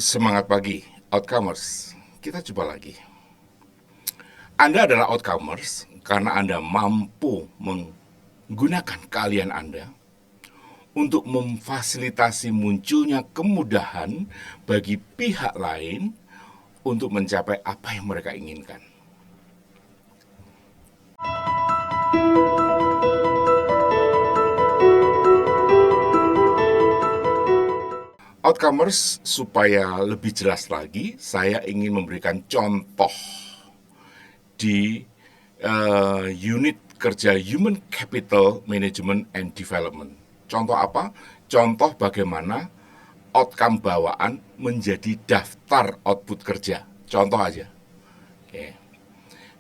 Semangat pagi, outcomers. Kita coba lagi. Anda adalah outcomers karena Anda mampu menggunakan keahlian Anda untuk memfasilitasi munculnya kemudahan bagi pihak lain untuk mencapai apa yang mereka inginkan. Outcomers, supaya lebih jelas lagi, saya ingin memberikan contoh di unit kerja Human Capital Management and Development. Contoh apa? Contoh bagaimana outcome bawaan menjadi daftar output kerja. Contoh aja. Oke.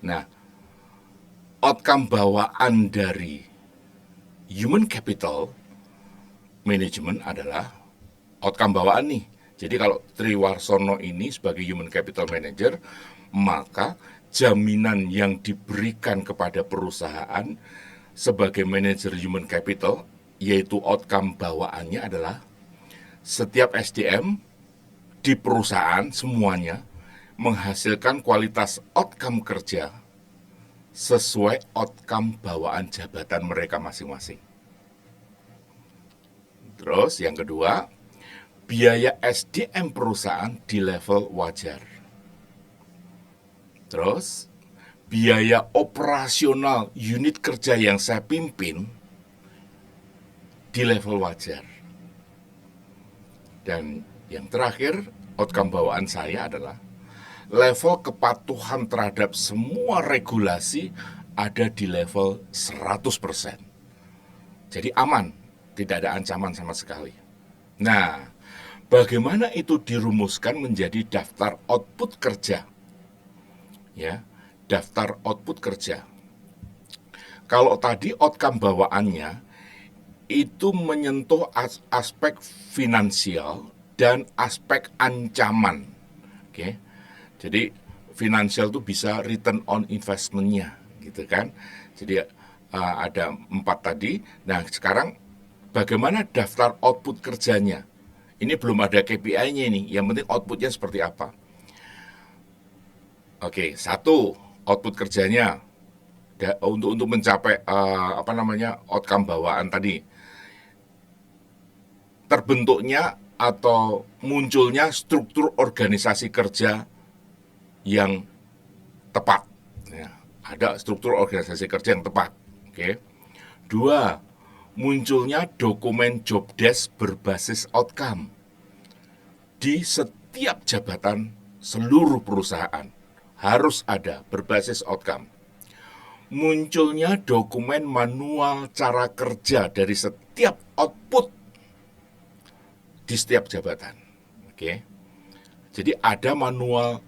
Nah, outcome bawaan dari Human Capital Management adalah outcome bawaan nih. Jadi kalau Triwarsono ini sebagai Human Capital Manager, maka jaminan yang diberikan kepada perusahaan sebagai manajer human capital, yaitu outcome bawaannya adalah setiap SDM di perusahaan semuanya menghasilkan kualitas outcome kerja sesuai outcome bawaan jabatan mereka masing-masing. Terus yang kedua, biaya SDM perusahaan di level wajar. Terus, biaya operasional unit kerja yang saya pimpin di level wajar. Dan yang terakhir, outcome bawaan saya adalah level kepatuhan terhadap semua regulasi ada di level 100%. Jadi aman, tidak ada ancaman sama sekali. Nah, bagaimana itu dirumuskan menjadi daftar output kerja? Ya, daftar output kerja. Kalau tadi outcome bawaannya itu menyentuh aspek finansial dan aspek ancaman. Oke. Jadi finansial itu bisa return on investment-nya, gitu kan. Jadi ada 4 tadi. Nah, sekarang bagaimana daftar output kerjanya? Ini belum ada KPI-nya nih. Yang penting outputnya seperti apa? Oke, satu, output kerjanya untuk mencapai outcome bawaan tadi, terbentuknya atau munculnya struktur organisasi kerja yang tepat. Ya, ada struktur organisasi kerja yang tepat. Oke. Dua, munculnya dokumen job desk berbasis outcome di setiap jabatan seluruh perusahaan. Harus ada berbasis outcome. Munculnya dokumen manual cara kerja dari setiap output di setiap jabatan. Oke. Jadi ada manual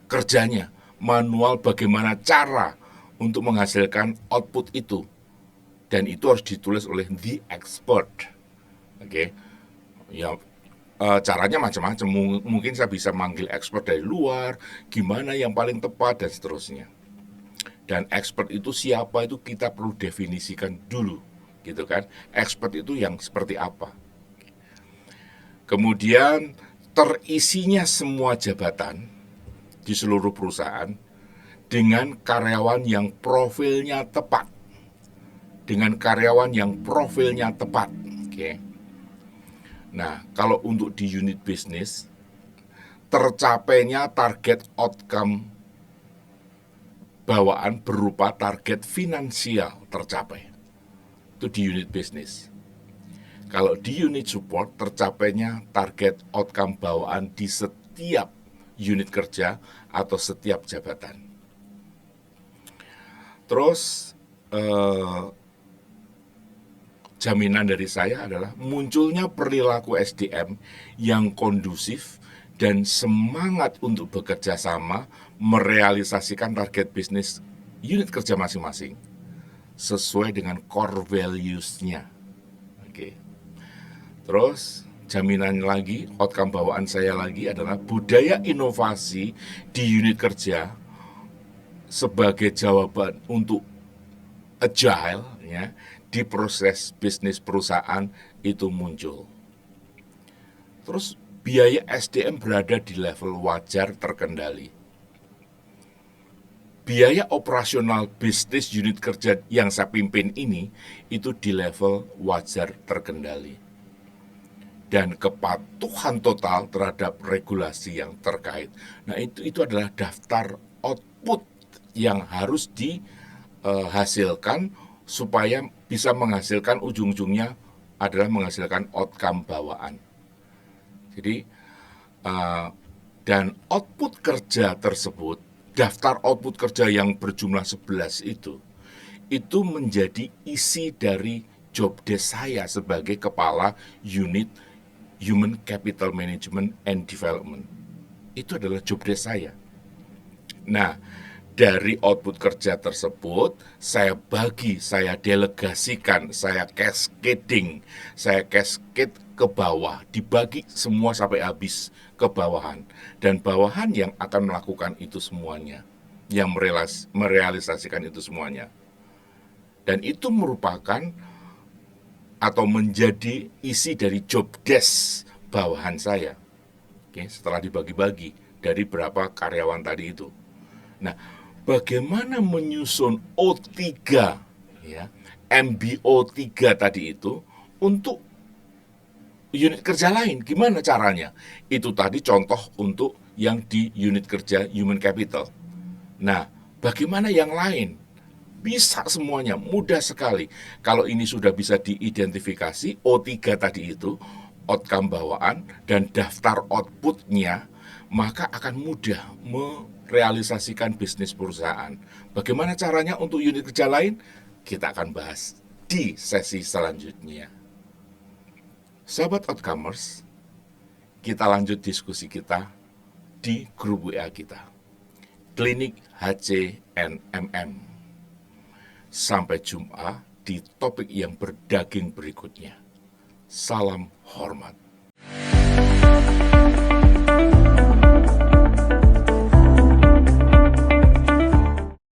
kerjanya, manual bagaimana cara untuk menghasilkan output itu. Dan itu harus ditulis oleh the expert. Oke. Ya, caranya macam-macam. Mungkin saya bisa manggil expert dari luar, gimana yang paling tepat dan seterusnya. Dan expert itu siapa itu kita perlu definisikan dulu, gitu kan? Expert itu yang seperti apa? Kemudian terisinya semua jabatan di seluruh perusahaan dengan karyawan yang profilnya tepat. Dengan karyawan yang profilnya tepat. Oke. Nah, kalau untuk di unit bisnis, tercapainya target outcome bawaan berupa target finansial tercapai. Itu di unit bisnis. Kalau di unit support, tercapainya target outcome bawaan di setiap unit kerja atau setiap jabatan. Terus, jaminan dari saya adalah munculnya perilaku SDM yang kondusif dan semangat untuk bekerja sama merealisasikan target bisnis unit kerja masing-masing sesuai dengan core values-nya. Oke. Terus jaminan lagi, outcome bawaan saya lagi adalah budaya inovasi di unit kerja sebagai jawaban untuk agile, ya, di proses bisnis perusahaan itu muncul. Terus biaya SDM berada di level wajar terkendali. Biaya operasional bisnis unit kerja yang saya pimpin ini itu di level wajar terkendali. Dan kepatuhan total terhadap regulasi yang terkait. Nah, itu adalah daftar output yang harus dihasilkan supaya bisa menghasilkan ujung-ujungnya adalah menghasilkan outcome bawaan. Jadi, dan output kerja tersebut, daftar output kerja yang berjumlah 11 itu menjadi isi dari job desk saya sebagai kepala unit Human Capital Management and Development. Itu adalah job desk saya. Nah, dari output kerja tersebut, saya bagi, saya delegasikan, saya cascading, saya cascade ke bawah, dibagi semua sampai habis ke bawahan. Dan bawahan yang akan melakukan itu semuanya, yang merealisasikan itu semuanya. Dan itu merupakan atau menjadi isi dari job desk bawahan saya. Oke, setelah dibagi-bagi dari berapa karyawan tadi itu. Nah, bagaimana menyusun O3 ya, MBO 3 tadi itu untuk unit kerja lain? Gimana caranya? Itu tadi contoh untuk yang di unit kerja human capital. Nah, bagaimana yang lain? Bisa semuanya, mudah sekali. Kalau ini sudah bisa diidentifikasi, O3 tadi itu, outcome bawaan, dan daftar outputnya, maka akan mudah merealisasikan bisnis perusahaan. Bagaimana caranya untuk unit kerja lain? Kita akan bahas di sesi selanjutnya. Sahabat Outcomers, kita lanjut diskusi kita di grup WA kita, Klinik HCNMM. Sampai jumpa di topik yang berdaging berikutnya. Salam hormat.